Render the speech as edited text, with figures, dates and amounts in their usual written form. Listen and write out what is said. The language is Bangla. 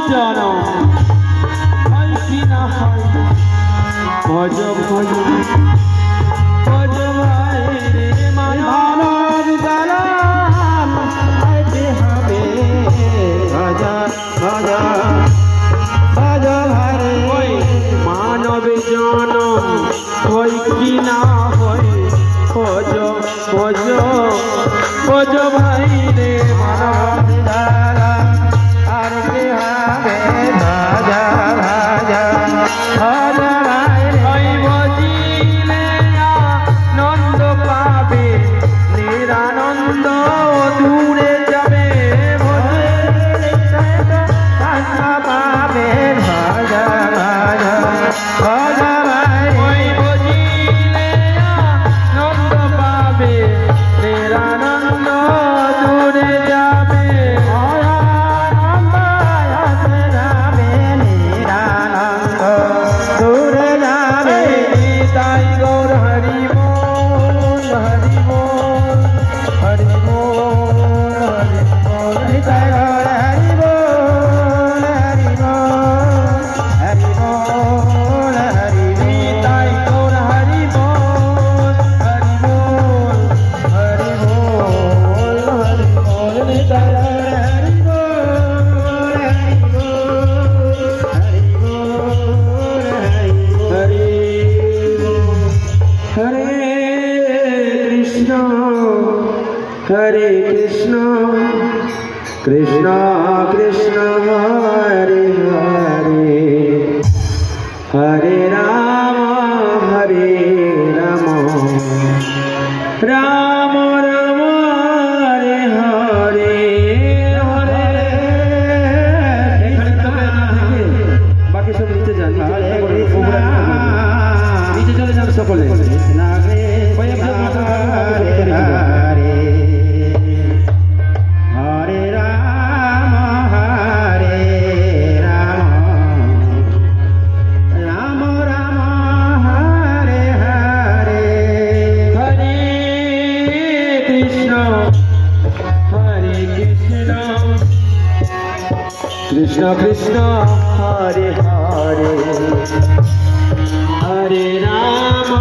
জনম হয় কি না হয় ভজ ভজ ভজ ভাই রে মানব জালাম হইতে হবে ভজ ভজ ভজ ভাই ওই মানব জনম হয় কি না হয় ভজ ভজ ভজ ভাই রে মানব জালাম আর কে হবে ভজ ভজ ভজ ভাই ওই ভজিলে আনন্দ পাবে নিরানন্দ দূরে যাবে ভজিলে পাবে ভজ ভজ ভজ ভাই ওই ভজিলে আনন্দ পাবে নিরানন্দ দূরে যাবে আনন্দ যাবে নিরানন্দ দূরে যাবে তাই গৌর হরি বল হরি বল হরি বল হরি বল তাই গৌর হরি বল হরি বল হরি বল হরি তাই গৌর হরি বল হরি বল হরি বল হরি বল তাই গৌর হরি বল হরি বল হরে কৃষ্ণ হরে কৃষ্ণ কৃষ্ণ কৃষ্ণ হরে হরে হরে রাম রাম রাম হরে হরে হরে বাকি সব নিচে যান নিচে চলে যান সকলে হরে রাম রাম রাম হরে হরে হরে কৃষ্ণ কৃষ্ণ কৃষ্ণ হরে হরে হরে রাম